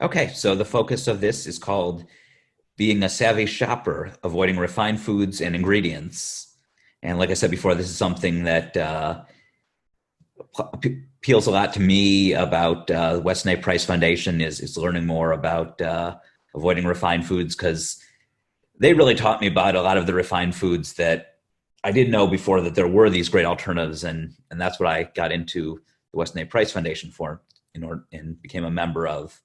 Okay, so the focus of this is called being a savvy shopper, avoiding refined foods and ingredients. And like I said before, this is something that appeals a lot to me about Weston A. Price Foundation is learning more about avoiding refined foods because they really taught me about a lot of the refined foods that I didn't know before that there were these great alternatives, and that's what I got into the Weston A. Price Foundation for, and became a member of.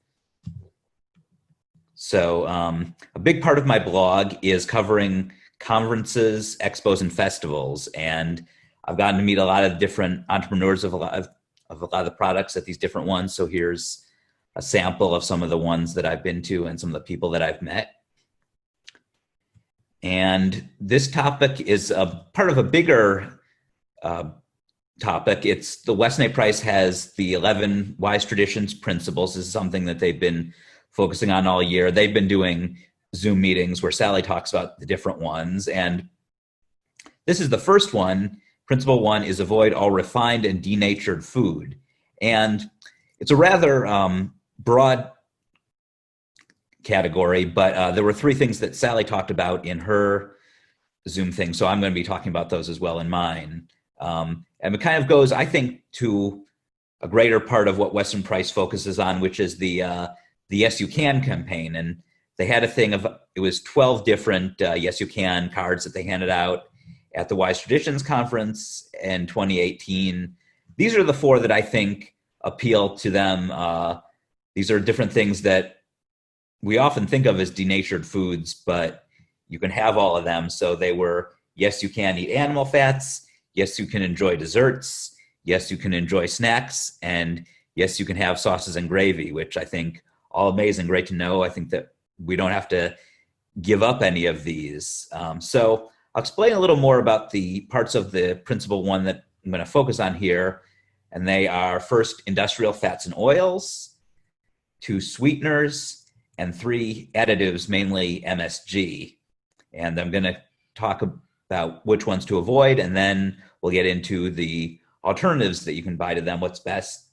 So a big part of my blog is covering conferences, expos, and festivals. And I've gotten to meet a lot of different entrepreneurs of a lot of the products at these different ones. So here's a sample of some of the ones that I've been to and some of the people that I've met. And this topic is a part of a bigger topic. It's the Weston A. Price has the 11 Wise Traditions principles. This is something that they've been focusing on all year. They've been doing Zoom meetings where Sally talks about the different ones. And this is the first one. Principle one is avoid all refined and denatured food. And it's a rather broad category, but there were three things that Sally talked about in her Zoom thing. So I'm going to be talking about those as well in mine. And it kind of goes, I think, to a greater part of what Weston Price focuses on, which is the Yes You Can campaign. And they had a thing of, it was 12 different Yes You Can cards that they handed out at the Wise Traditions Conference in 2018. These are the four that I think appeal to them. These are different things that we often think of as denatured foods, but you can have all of them. So they were, yes, you can eat animal fats. Yes, you can enjoy desserts. Yes, you can enjoy snacks. And yes, you can have sauces and gravy, which I think all amazing, great to know. I think that we don't have to give up any of these. So I'll explain a little more about the parts of the principle one that I'm going to focus on here. And they are first, industrial fats and oils, two, sweeteners, and three, additives, mainly MSG. And I'm going to talk about which ones to avoid, and then we'll get into the alternatives that you can buy to them, what's best,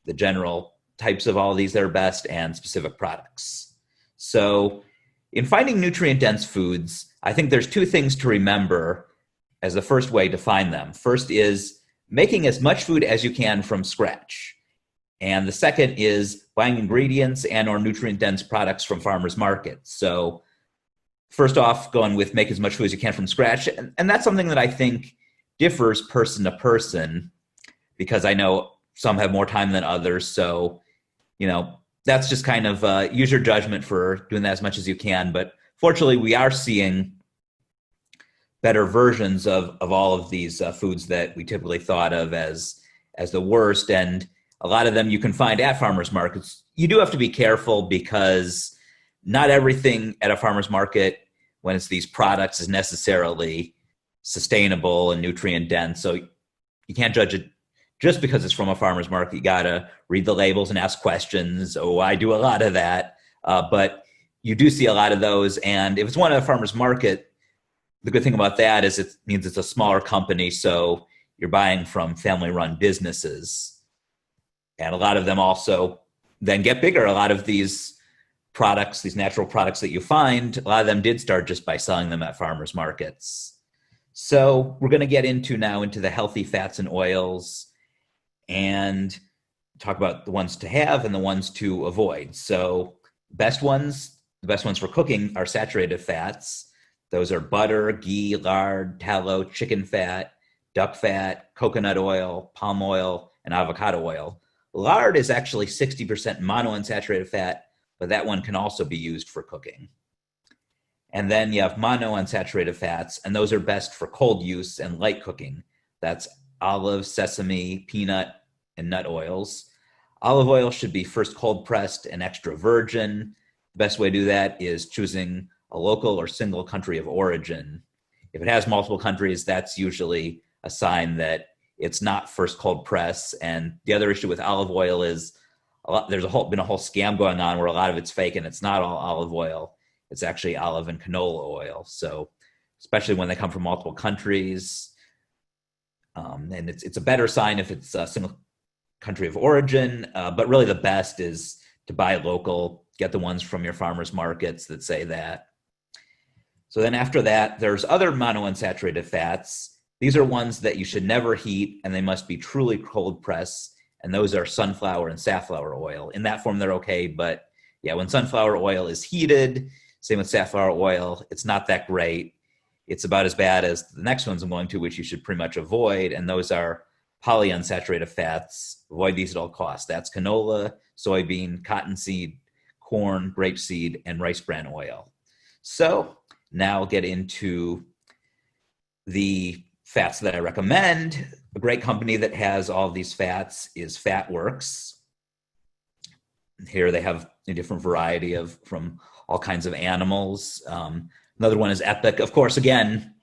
the general types of all of these that are best, and specific products. So in finding nutrient-dense foods, I think there's two things to remember as the first way to find them. First is making as much food as you can from scratch. And the second is buying ingredients and or nutrient-dense products from farmers markets. So first off, going with make as much food as you can from scratch. And that's something that I think differs person to person, because I know some have more time than others. So, that's just kind of use your judgment for doing that as much as you can. But fortunately, we are seeing better versions of all of these foods that we typically thought of as the worst. And a lot of them you can find at farmers markets. You do have to be careful because not everything at a farmer's market, when it's these products, is necessarily sustainable and nutrient dense. So you can't judge it just because it's from a farmer's market. You got to read the labels and ask questions. Oh, I do a lot of that. But you do see a lot of those. And if it's one at a farmer's market, the good thing about that is it means it's a smaller company. So you're buying from family-run businesses. And a lot of them also then get bigger. A lot of these products, these natural products that you find, a lot of them did start just by selling them at farmers markets. So we're going to get into the healthy fats and oils and talk about the ones to have and the ones to avoid. So the best ones for cooking are saturated fats. Those are butter, ghee, lard, tallow, chicken fat, duck fat, coconut oil, palm oil, and avocado oil. Lard is actually 60% monounsaturated fat, but that one can also be used for cooking. And then you have monounsaturated fats, and those are best for cold use and light cooking. That's olive, sesame, peanut, and nut oils. Olive oil should be first cold pressed and extra virgin. The best way to do that is choosing a local or single country of origin. If it has multiple countries, that's usually a sign that it's not first cold press. And the other issue with olive oil is there's been a whole scam going on where a lot of it's fake, and it's not all olive oil. It's actually olive and canola oil. So especially when they come from multiple countries, and it's a better sign if it's a single country of origin. But really the best is to buy local get the ones from your farmers markets that say that. So then after that, there's other monounsaturated fats. These are ones that you should never heat, and they must be truly cold pressed. And those are sunflower and safflower oil. In that form, they're okay. But yeah, when sunflower oil is heated, same with safflower oil, it's not that great. It's about as bad as the next ones I'm going to, which you should pretty much avoid. And those are polyunsaturated fats. Avoid these at all costs. That's canola, soybean, cottonseed, corn, grapeseed, and rice bran oil. So now I'll get into the fats that I recommend. A great company that has all of these fats is FatWorks. Here they have a different variety of from all kinds of animals. Another one is Epic. Of course, again,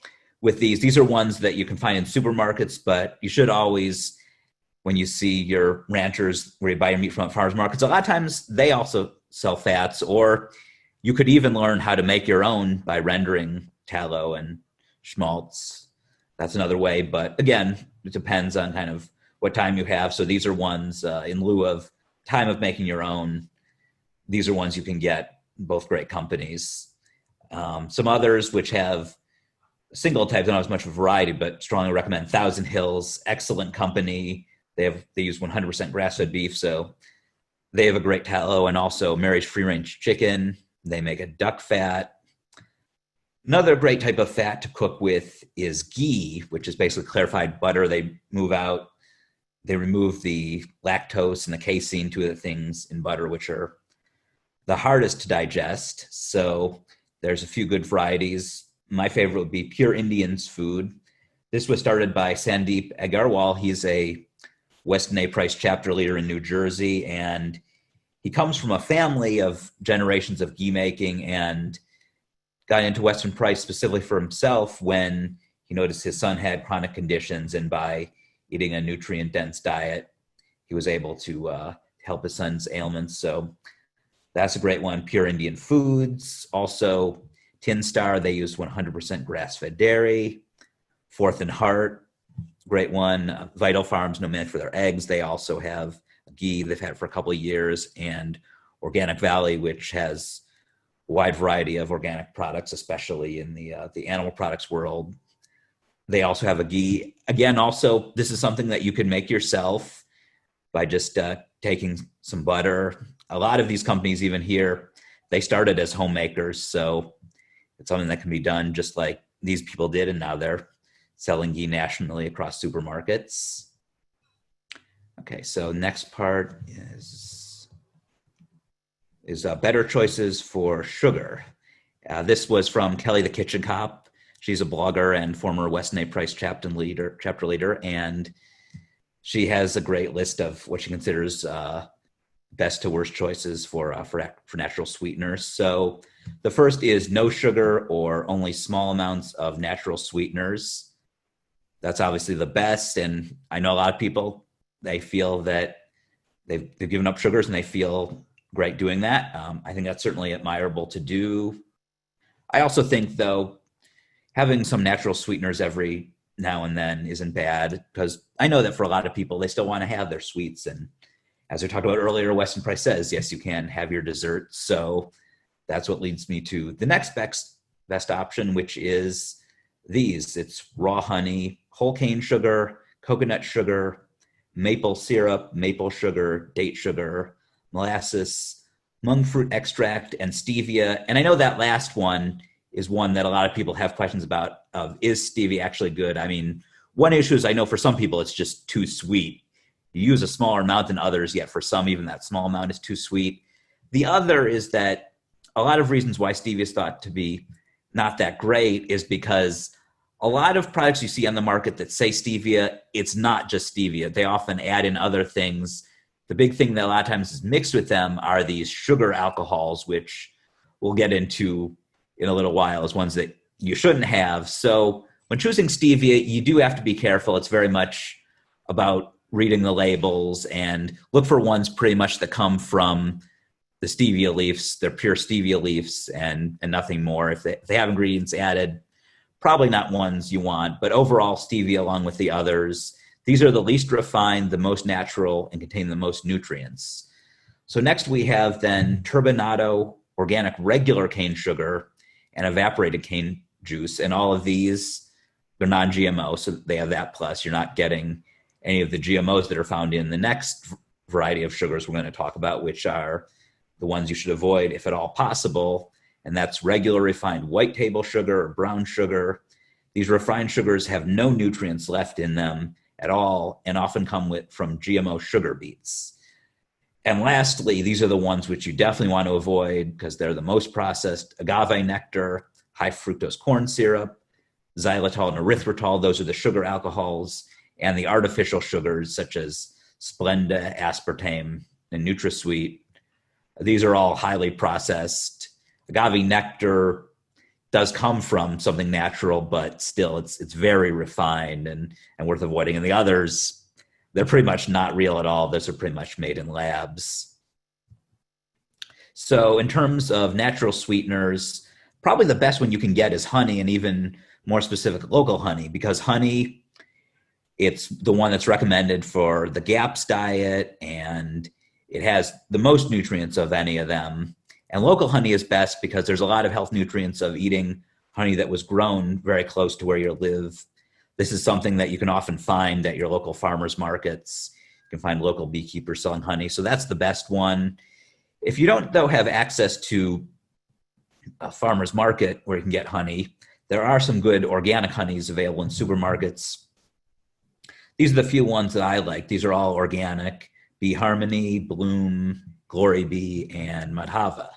with these are ones that you can find in supermarkets, but you should always, when you see your ranchers where you buy your meat from farmers markets, a lot of times they also sell fats, or you could even learn how to make your own by rendering tallow and schmaltz. That's another way, but again, it depends on kind of what time you have. So these are ones in lieu of time of making your own. These are ones you can get, both great companies. Some others which have single types, don't have as much of a variety, but strongly recommend Thousand Hills, excellent company. They use 100% grass-fed beef, so they have a great tallow, and also Mary's free-range chicken. They make a duck fat. Another great type of fat to cook with is ghee, which is basically clarified butter. They remove the lactose and the casein, two of the things in butter, which are the hardest to digest. So there's a few good varieties. My favorite would be Pure Indian's Food. This was started by Sandeep Agarwal. He's a Weston A price chapter leader in New Jersey, and he comes from a family of generations of ghee making and got into Western Price specifically for himself when he noticed his son had chronic conditions, and by eating a nutrient-dense diet, he was able to help his son's ailments. So that's a great one. Pure Indian Foods. Also, Tin Star, they use 100% grass-fed dairy. Fourth and Heart, great one. Vital Farms, known for their eggs. They also have ghee they've had for a couple of years. And Organic Valley, which has a wide variety of organic products, especially in the animal products world. They also have a ghee. Again, also, this is something that you can make yourself by just taking some butter. A lot of these companies, even here, they started as homemakers. So it's something that can be done just like these people did. And now they're selling ghee nationally across supermarkets. Okay, so next part is better choices for sugar. This was from Kelly the Kitchen Cop. She's a blogger and former Weston A price chapter leader, and she has a great list of what she considers best to worst choices for natural sweeteners. So the first is no sugar or only small amounts of natural sweeteners. That's obviously the best, and I know a lot of people, they feel that they've given up sugars and they feel great doing that. I think that's certainly admirable to do. I also think, though, having some natural sweeteners every now and then isn't bad, because I know that for a lot of people, they still want to have their sweets. And as we talked about earlier, Weston Price says, yes, you can have your dessert. So that's what leads me to the next best option, which is these. It's raw honey, whole cane sugar, coconut sugar, maple syrup, maple sugar, date sugar, molasses, monk fruit extract, and stevia. And I know that last one is one that a lot of people have questions about, is stevia actually good? I mean, one issue is I know for some people it's just too sweet. You use a smaller amount than others, yet for some, even that small amount is too sweet. The other is that a lot of reasons why stevia is thought to be not that great is because a lot of products you see on the market that say stevia, it's not just stevia. They often add in other things. The big thing that a lot of times is mixed with them are these sugar alcohols, which we'll get into in a little while as ones that you shouldn't have. So when choosing stevia, you do have to be careful. It's very much about reading the labels and look for ones pretty much that come from the stevia leaves. They're pure stevia leaves and nothing more. If they have ingredients added, probably not ones you want. But overall, stevia, along with the others, these are the least refined, the most natural, and contain the most nutrients. So next we have then turbinado organic regular cane sugar and evaporated cane juice. And all of these, they're non-GMO, so they have that plus. You're not getting any of the GMOs that are found in the next variety of sugars we're going to talk about, which are the ones you should avoid if at all possible. And that's regular refined white table sugar or brown sugar. These refined sugars have no nutrients left in them at all and often come from GMO sugar beets. And lastly, these are the ones which you definitely want to avoid because they're the most processed: agave nectar, high fructose corn syrup, xylitol and erythritol. Those are the sugar alcohols, and the artificial sugars such as Splenda, aspartame, and NutraSweet. These are all highly processed. Agave nectar does come from something natural, but still it's very refined and worth avoiding. And the others, they're pretty much not real at all. Those are pretty much made in labs. So in terms of natural sweeteners, probably the best one you can get is honey, and even more specific, local honey, because honey, it's the one that's recommended for the GAPS diet, and it has the most nutrients of any of them. And local honey is best because there's a lot of health nutrients of eating honey that was grown very close to where you live. This is something that you can often find at your local farmers markets. You can find local beekeepers selling honey. So that's the best one. If you don't, though, have access to a farmer's market where you can get honey, there are some good organic honeys available in supermarkets. These are the few ones that I like. These are all organic: Bee Harmony, Bloom, Glory Bee, and Madhava.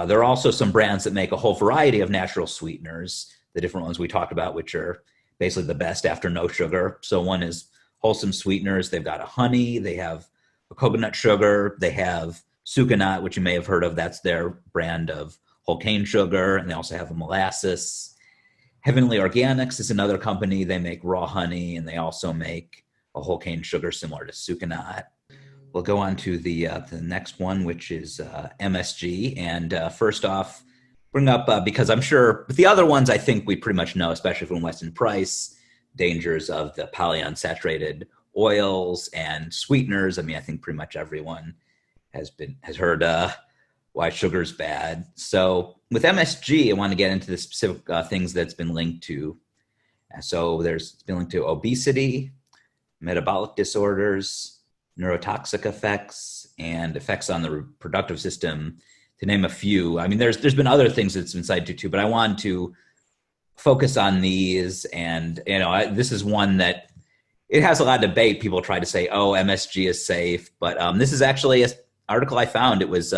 There are also some brands that make a whole variety of natural sweeteners, the different ones we talked about, which are basically the best after no sugar. So one is Wholesome Sweeteners. They've got a honey, they have a coconut sugar, they have Sucanat, which you may have heard of. That's their brand of whole cane sugar. And they also have a molasses. Heavenly Organics is another company. They make raw honey, and they also make a whole cane sugar similar to Sucanat. We'll go on to the next one, which is MSG. And first off, bring up, because I'm sure with the other ones, I think we pretty much know, especially from Weston Price, dangers of the polyunsaturated oils and sweeteners. I mean, I think pretty much everyone has heard why sugar's bad. So with MSG, I want to get into the specific things that's been linked to. So it's been linked to obesity, metabolic disorders, neurotoxic effects, and effects on the reproductive system, to name a few. I mean, there's been other things that's been cited too, but I want to focus on these. And, this is one that it has a lot of debate. People try to say, oh, MSG is safe, but this is actually an article I found. It was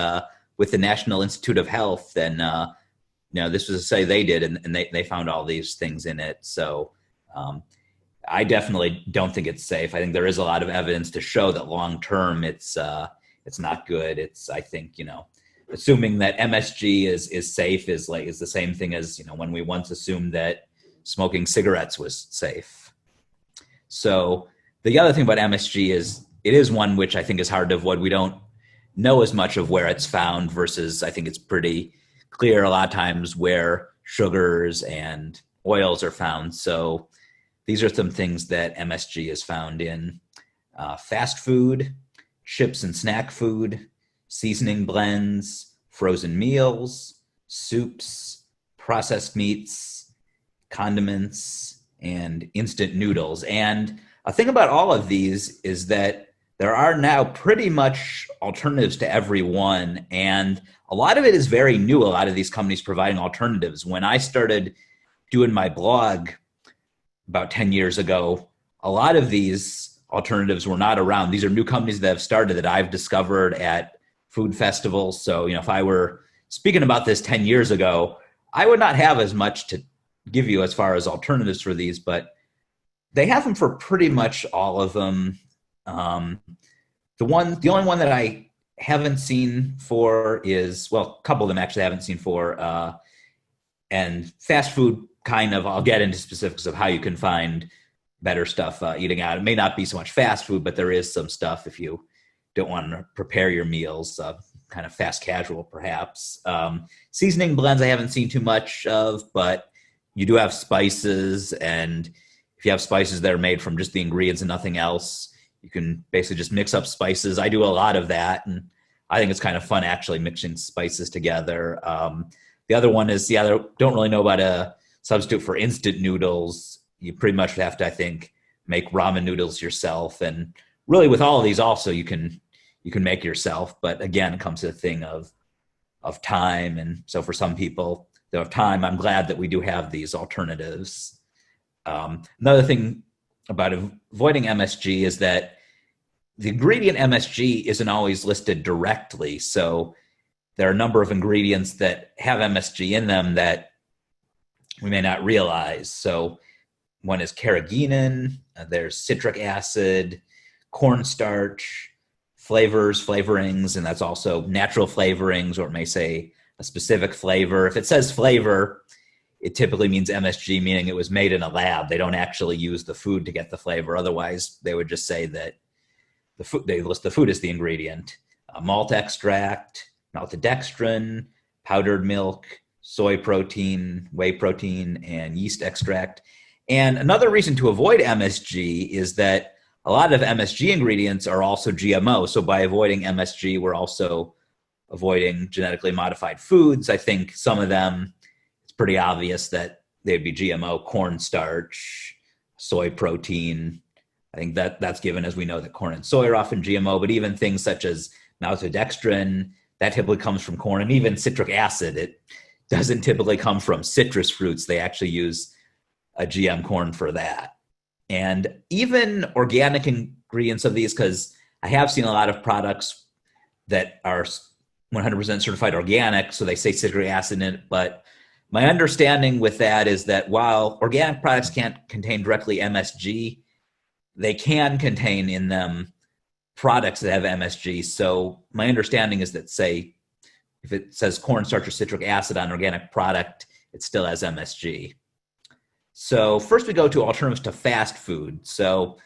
with the National Institute of Health, and this was a study they did, and they found all these things in it. So I definitely don't think it's safe. I think there is a lot of evidence to show that long term it's not good. I think assuming that MSG is safe is the same thing as when we once assumed that smoking cigarettes was safe. So the other thing about MSG is it is one which I think is hard to avoid. We don't know as much of where it's found, versus I think it's pretty clear a lot of times where sugars and oils are found. So these are some things that MSG is found in: fast food, chips and snack food, seasoning blends, frozen meals, soups, processed meats, condiments, and instant noodles. And a thing about all of these is that there are now pretty much alternatives to every one. And a lot of it is very new, a lot of these companies providing alternatives. When I started doing my blog about 10 years ago, a lot of these alternatives were not around. These are new companies that have started that I've discovered at food festivals. So, if I were speaking about this 10 years ago, I would not have as much to give you as far as alternatives for these, but they have them for pretty much all of them. The only one that I haven't seen for is, well, a couple of them actually I haven't seen for, and fast food kind of, I'll get into specifics of how you can find better stuff eating out. It may not be so much fast food, but there is some stuff if you don't want to prepare your meals, kind of fast casual perhaps. Seasoning blends I haven't seen too much of, but you do have spices, and if you have spices that are made from just the ingredients and nothing else, you can basically just mix up spices. I do a lot of that, and I think it's kind of fun actually mixing spices together. The other one is, I don't really know about a substitute for instant noodles. You pretty much have to, I think, make ramen noodles yourself. And really with all of these also, you can make yourself. But again, it comes to the thing of time. And so for some people that have time, I'm glad that we do have these alternatives. Another thing about avoiding MSG is that the ingredient MSG isn't always listed directly. So there are a number of ingredients that have MSG in them that we may not realize. So one is carrageenan, there's citric acid, cornstarch, flavorings, and that's also natural flavorings, or it may say a specific flavor. If it says flavor, it typically means MSG, meaning it was made in a lab. They don't actually use the food to get the flavor. Otherwise, they would just say that they list the food as the ingredient. Malt extract, maltodextrin, powdered milk, soy protein, whey protein, and yeast extract. And another reason to avoid MSG is that a lot of MSG ingredients are also GMO. So by avoiding MSG, we're also avoiding genetically modified foods. I think some of them, it's pretty obvious that they'd be GMO: cornstarch, soy protein. I think that's given, as we know that corn and soy are often GMO, but even things such as maltodextrin, that typically comes from corn, and even citric acid, it doesn't typically come from citrus fruits. They actually use a GM corn for that. And even organic ingredients of these, because I have seen a lot of products that are 100% certified organic, so they say citric acid in it, but my understanding with that is that while organic products can't contain directly MSG, they can contain in them products that have MSG. So my understanding is that, say, if it says cornstarch or citric acid on an organic product, it still has MSG. So first we go to alternatives to fast food. So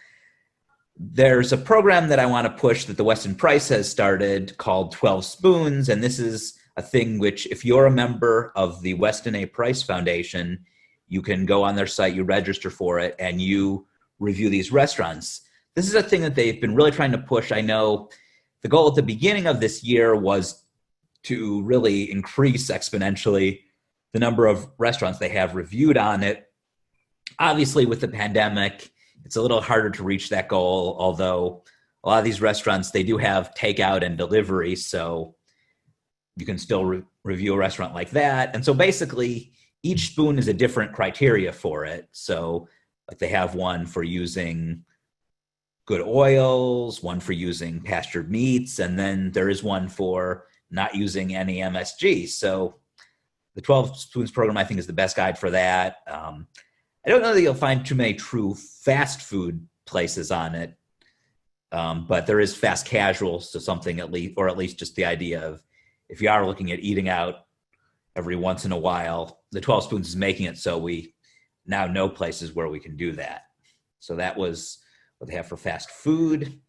there's a program that I want to push that the Weston Price has started called 12 Spoons. And this is a thing which, if you're a member of the Weston A. Price Foundation, you can go on their site, you register for it, and you review these restaurants. This is a thing that they've been really trying to push. I know the goal at the beginning of this year was to really increase exponentially the number of restaurants they have reviewed on it. Obviously, with the pandemic, it's a little harder to reach that goal, although a lot of these restaurants, they do have takeout and delivery, so you can still review a restaurant like that. And so basically, each spoon is a different criteria for it. So like they have one for using good oils, one for using pastured meats, and then there is one for not using any MSG. So the 12 Spoons program, I think, is the best guide for that. I don't know that you'll find too many true fast food places on it, but there is fast casual, so something at least, or at least just the idea of if you are looking at eating out every once in a while, the 12 Spoons is making it so we now know places where we can do that. So that was what they have for fast food.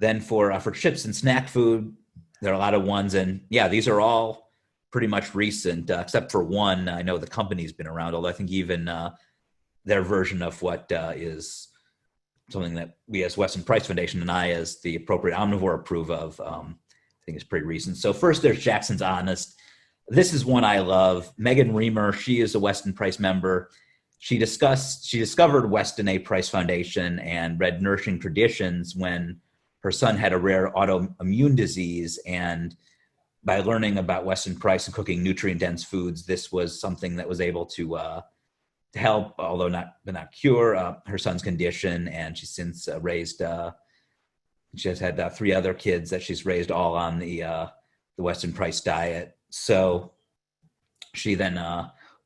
Then for chips and snack food, there are a lot of ones, and yeah, these are all pretty much recent, except for one. I know the company's been around, although I think even their version of what is something that we as Weston Price Foundation and I as the appropriate omnivore approve of, I think is pretty recent. So first there's Jackson's Honest. This is one I love. Megan Reamer, she is a Weston Price member. She discovered Weston A. Price Foundation and read Nourishing Traditions when her son had a rare autoimmune disease. And by learning about Weston Price and cooking nutrient-dense foods, this was something that was able to help, although not cure, her son's condition. And she's since raised, she has had 3 other kids that she's raised all on the Weston Price diet. So she then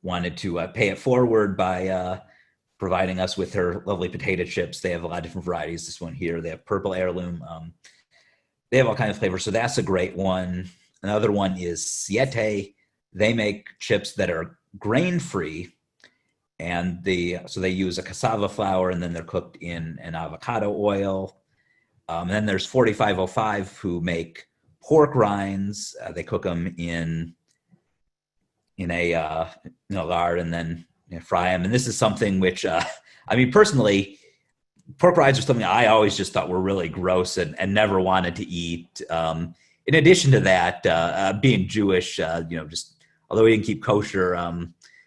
wanted to pay it forward by providing us with her lovely potato chips. They have a lot of different varieties. This one here, they have purple heirloom. They have all kinds of flavors. So that's a great one. Another one is Siete. They make chips that are grain-free. And so they use a cassava flour, and then they're cooked in an avocado oil. And then there's 4505 who make pork rinds. They cook them in a lard and then fry them. And this is something which, I mean, personally, pork rinds are something I always just thought were really gross and never wanted to eat. in addition to that, being Jewish, just although we didn't keep kosher,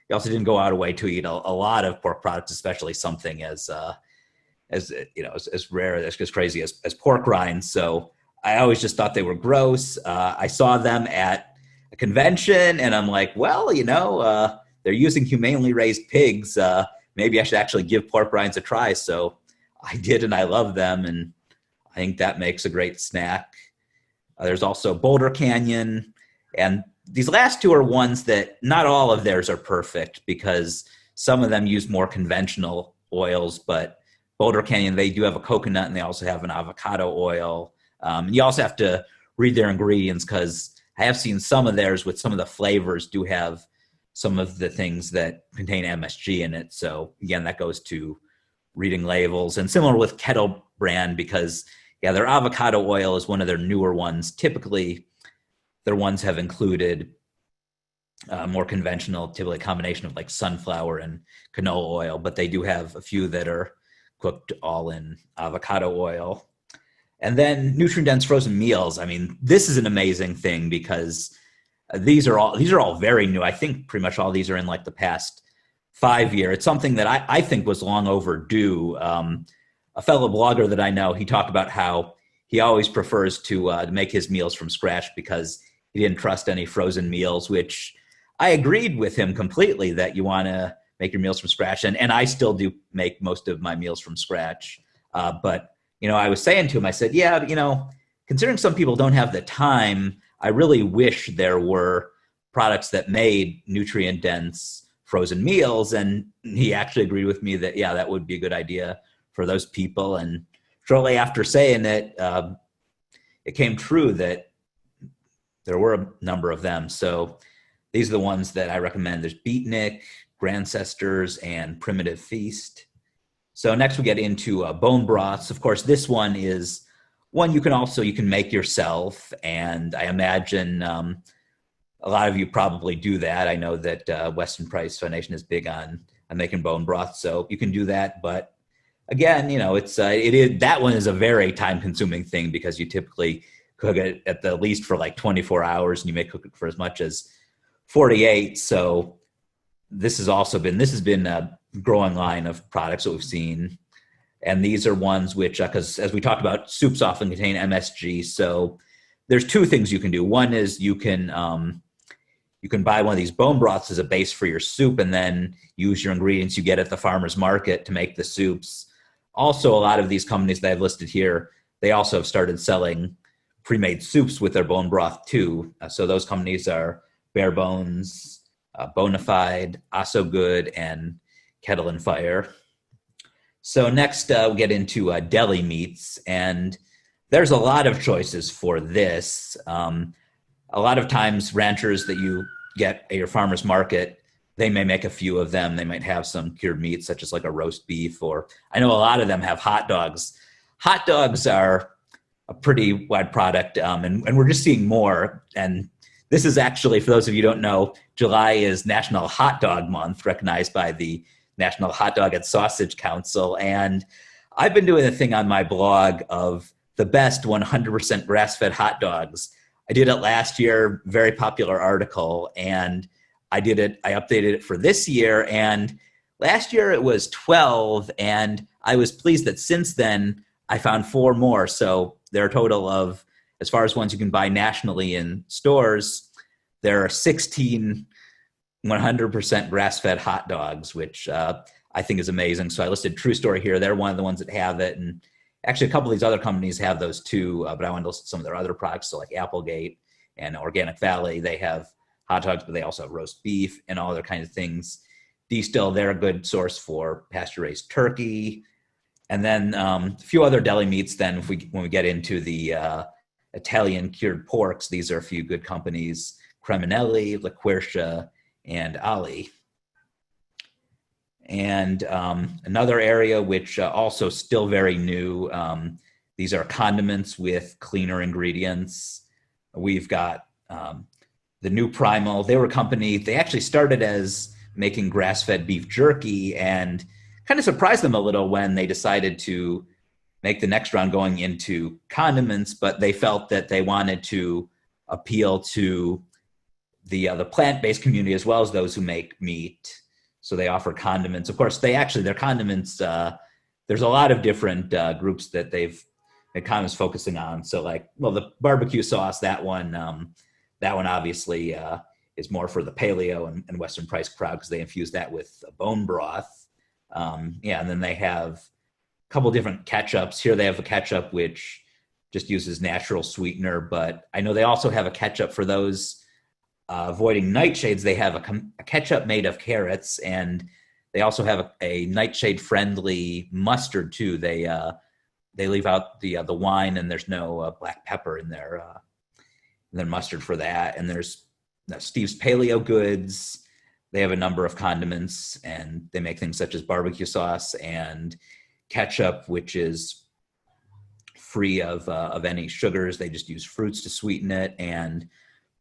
we also didn't go out of way to eat a lot of pork products, especially something as rare, as crazy as pork rinds. So I always just thought they were gross. I saw them at a convention, and I'm like, well, they're using humanely raised pigs. Maybe I should actually give pork rinds a try. So I did, and I love them, and I think that makes a great snack. There's also Boulder Canyon, and these last two are ones that not all of theirs are perfect because some of them use more conventional oils, but Boulder Canyon, they do have a coconut, and they also have an avocado oil. You also have to read their ingredients because I have seen some of theirs with some of the flavors do have some of the things that contain MSG in it. So again, that goes to reading labels. And similar with Kettle Brand, because their avocado oil is one of their newer ones. Typically, their ones have included more conventional, typically a combination of like sunflower and canola oil, but they do have a few that are cooked all in avocado oil. And then nutrient-dense frozen meals. I mean, this is an amazing thing because these are all very new. I think pretty much all these are in like the past 5 years. It's something that I think was long overdue. A fellow blogger that I know, he talked about how he always prefers to make his meals from scratch because he didn't trust any frozen meals, which I agreed with him completely that you want to make your meals from scratch. And I still do make most of my meals from scratch. But I was saying to him, I said, considering some people don't have the time, I really wish there were products that made nutrient-dense frozen meals. And he actually agreed with me that, that would be a good idea for those people. And shortly after saying it, it came true that there were a number of them. So these are the ones that I recommend. There's Beatnik, Grandcestors, and Primitive Feast. So next we get into bone broths. Of course, this one is one you can make yourself. And I imagine a lot of you probably do that. I know that Western Price Foundation is big on making bone broth, so you can do that. But again, that one is a very time-consuming thing because you typically cook it at the least for like 24 hours, and you may cook it for as much as 48. So this has been a growing line of products that we've seen. And these are ones which, because as we talked about, soups often contain MSG. So there's two things you can do. One is you can buy one of these bone broths as a base for your soup and then use your ingredients you get at the farmer's market to make the soups. Also, a lot of these companies that I've listed here, they also have started selling pre-made soups with their bone broth too. So those companies are Bare Bones, Bonafide, Also Good, and Kettle and Fire. So next we get into deli meats, and there's a lot of choices for this. A lot of times ranchers that you get at your farmer's market, they may make a few of them. They might have some cured meats, such as like a roast beef, or I know a lot of them have hot dogs. Hot dogs are a pretty wide product, and we're just seeing more. And this is actually, for those of you who don't know, July is National Hot Dog Month, recognized by the National Hot Dog and Sausage Council. And I've been doing a thing on my blog of the best 100% grass-fed hot dogs. I did it last year, very popular article, and I updated it for this year, and last year it was 12, and I was pleased that since then I found 4 more. So there are a total of, as far as ones you can buy nationally in stores, there are 16 100% grass-fed hot dogs, which I think is amazing. So I listed True Story here. They're one of the ones that have it, and actually a couple of these other companies have those too, but I wanted to list some of their other products. So like Applegate and Organic Valley, they have hot dogs, but they also have roast beef and all other kinds of things. D-Still, they're a good source for pasture-raised turkey. And then a few other deli meats then when we get into the Italian cured porks, these are a few good companies: Creminelli, La Quercia, and Ali. And another area which also still very new, these are condiments with cleaner ingredients. We've got the New Primal. They were a company, they actually started as making grass-fed beef jerky, and kind of surprised them a little when they decided to make the next round going into condiments, but they felt that they wanted to appeal to the plant-based community as well as those who make meat. So they offer condiments. Of course, their condiments, there's a lot of different groups that they've condiments focusing on. So the barbecue sauce, that one obviously is more for the paleo and Western price crowd because they infuse that with bone broth. And then they have a couple different ketchups. Here they have a ketchup which just uses natural sweetener, but I know they also have a ketchup for those avoiding nightshades. They have a ketchup made of carrots, and they also have a nightshade-friendly mustard too. They leave out the wine, and there's no black pepper in their mustard for that. And there's Steve's Paleo Goods. They have a number of condiments, and they make things such as barbecue sauce and ketchup, which is free of any sugars. They just use fruits to sweeten it. And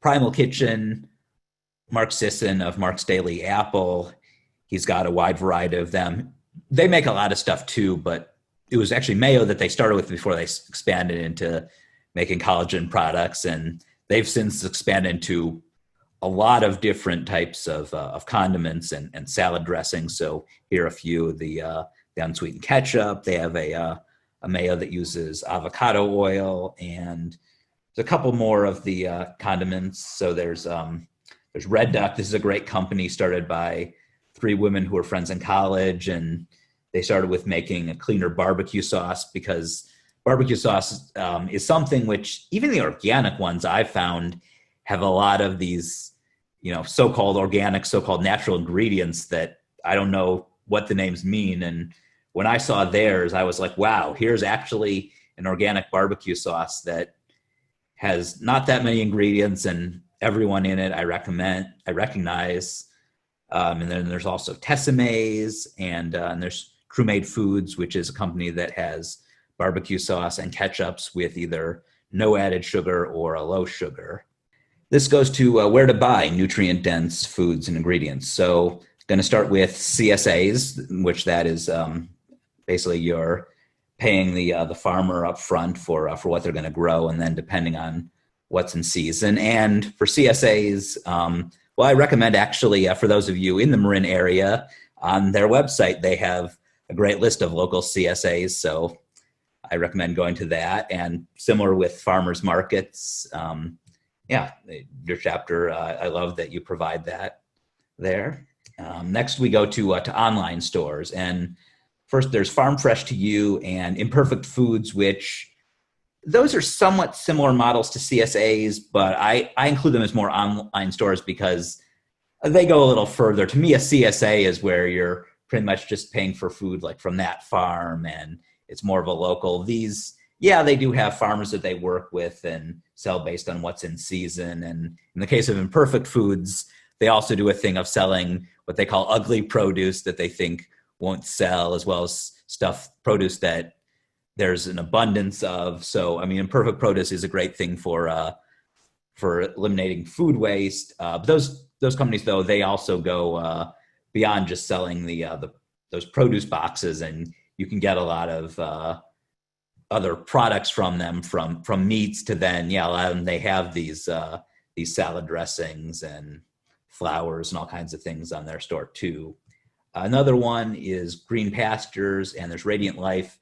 Primal Kitchen, Mark Sisson of Mark's Daily Apple, he's got a wide variety of them. They make a lot of stuff too, but it was actually mayo that they started with before they expanded into making collagen products. And they've since expanded into a lot of different types of condiments and salad dressings. So here are a few: the unsweetened ketchup. They have a mayo that uses avocado oil, and there's a couple more of the condiments. So there's Red Duck. This is a great company started by 3 women who were friends in college, and they started with making a cleaner barbecue sauce because barbecue sauce is something which even the organic ones I've found have a lot of these, so-called organic, so-called natural ingredients that I don't know what the names mean. And when I saw theirs, I was like, wow, here's actually an organic barbecue sauce that has not that many ingredients and everyone in it I recognize. And then there's also Tessemae's, and there's Crewmade Foods, which is a company that has barbecue sauce and ketchups with either no added sugar or a low sugar. This goes to where to buy nutrient-dense foods and ingredients. So going to start with CSAs, which that is basically you're paying the farmer up front for what they're going to grow, and then depending on what's in season. And for CSAs, I recommend actually for those of you in the Marin area, on their website, they have a great list of local CSAs. So I recommend going to that. And similar with farmers markets, your chapter, I love that you provide that there. Next, we go to online stores. And first, there's Farm Fresh to You and Imperfect Foods, which those are somewhat similar models to CSAs, but I include them as more online stores because they go a little further. To me, a CSA is where you're pretty much just paying for food like from that farm, and it's more of a local. These, they do have farmers that they work with and sell based on what's in season. And in the case of Imperfect Foods, they also do a thing of selling what they call ugly produce that they think won't sell, as well as produce that there's an abundance of. So, imperfect produce is a great thing for eliminating food waste. Those companies, though, they also go beyond just selling those produce boxes, and you can get a lot of other products from them, from meats to then, a lot of them, they have these salad dressings and flours and all kinds of things on their store too. Another one is Green Pastures, and there's Radiant Life.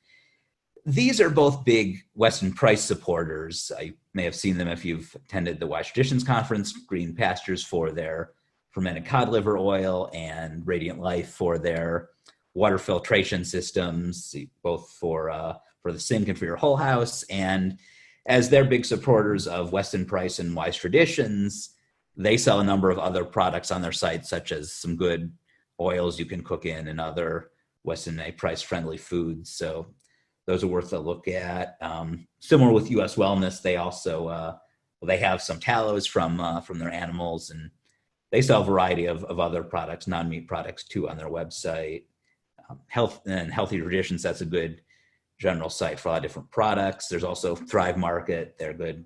These are both big Weston Price supporters. You may have seen them if you've attended the Wise Traditions Conference. Green Pastures for their fermented cod liver oil, and Radiant Life for their water filtration systems, both for the sink and for your whole house. And as they're big supporters of Weston Price and Wise Traditions, they sell a number of other products on their site, such as some good oils you can cook in and other Weston A price-friendly foods. So those are worth a look at. Similar with U.S. Wellness, they also they have some tallows from their animals, and they sell a variety of other products, non-meat products too, on their website. Healthy Traditions, that's a good general site for a lot of different products. There's also Thrive Market, they're a good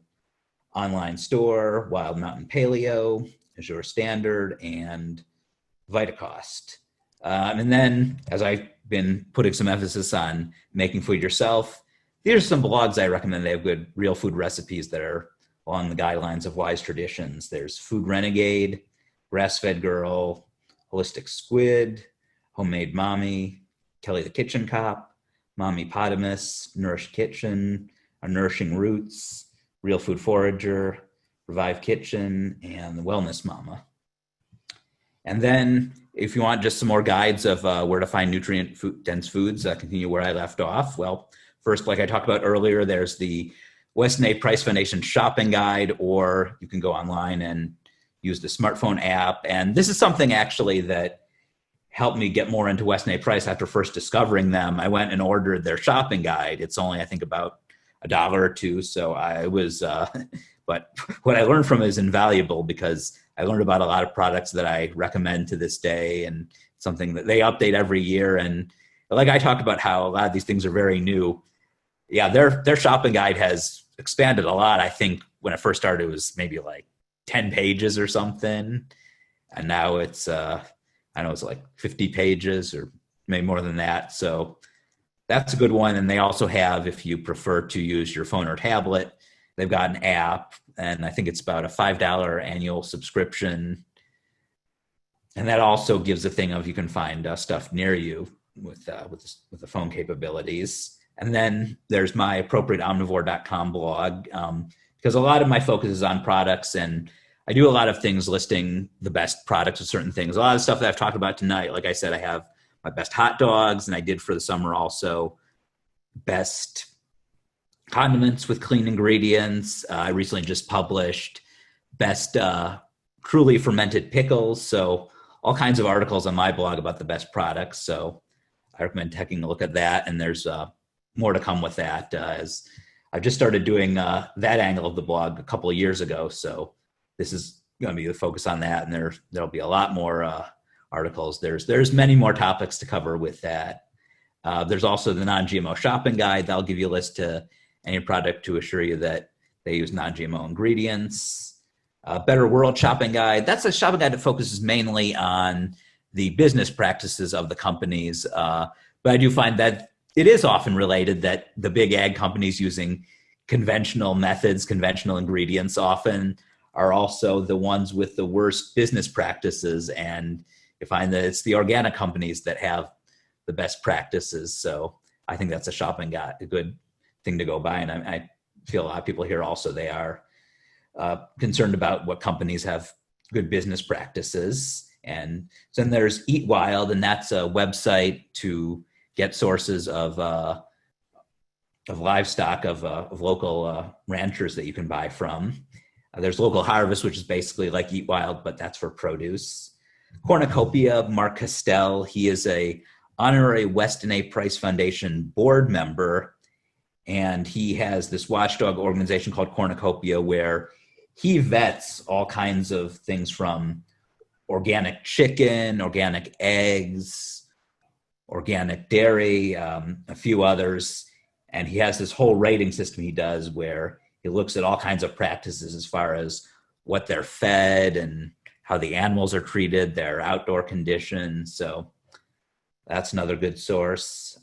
online store, Wild Mountain Paleo, Azure Standard, and Vitacost. And then, as I've been putting some emphasis on making food yourself, these are some blogs I recommend. They have good real food recipes that are along the guidelines of wise traditions. There's Food Renegade, Grass-Fed Girl, Holistic Squid, Homemade Mommy, Kelly the Kitchen Cop, Mommy Potamus, Nourish Kitchen, Our Nourishing Roots, Real Food Forager, Revive Kitchen, and The Wellness Mama. And then if you want just some more guides of where to find nutrient-dense foods, continue where I left off. Well, first, like I talked about earlier, there's the Weston A Price Foundation shopping guide, or you can go online and use the smartphone app. And this is something actually that helped me get more into Weston A Price after first discovering them. I went and ordered their shopping guide. It's only, I think, about $1 or $2. So I was, but what I learned from it is invaluable, because I learned about a lot of products that I recommend to this day, and something that they update every year. And like I talked about how a lot of these things are very new. Yeah, their shopping guide has expanded a lot. I think when it first started, it was maybe like 10 pages or something. And now it's, I know it's like 50 pages or maybe more than that. So that's a good one. And they also have, if you prefer to use your phone or tablet, they've got an app, and I think it's about a $5 annual subscription. And that also gives a thing of you can find stuff near you with the phone capabilities. And then there's my appropriateomnivore.com blog, because a lot of my focus is on products, and I do a lot of things listing the best products of certain things. A lot of stuff that I've talked about tonight, like I said, I have my best hot dogs, and I did for the summer also best condiments with clean ingredients. I recently just published best truly fermented pickles. So all kinds of articles on my blog about the best products. So I recommend taking a look at that. And there's more to come with that, as I've just started doing that angle of the blog a couple of years ago. So this is going to be the focus on that. And there'll be a lot more articles. There's many more topics to cover with that. There's also the non-GMO shopping guide. That'll give you a list to any product to assure you that they use non-GMO ingredients. Better World shopping guide. That's a shopping guide that focuses mainly on the business practices of the companies. But I do find that it is often related that the big ag companies using conventional methods, conventional ingredients often are also the ones with the worst business practices. And you find that it's the organic companies that have the best practices. So I think that's a shopping guide, a good thing to go by. And I feel a lot of people here also, they are concerned about what companies have good business practices. And so then there's Eat Wild, and that's a website to get sources of livestock, of local ranchers that you can buy from. There's Local Harvest, which is basically like Eat Wild, but that's for produce. Cornucopia, Mark Castell, he is a honorary Weston A Price Foundation board member, and he has this watchdog organization called Cornucopia, where he vets all kinds of things from organic chicken, organic eggs, organic dairy, a few others. And he has this whole rating system he does where he looks at all kinds of practices as far as what they're fed and how the animals are treated, their outdoor conditions. So that's another good source.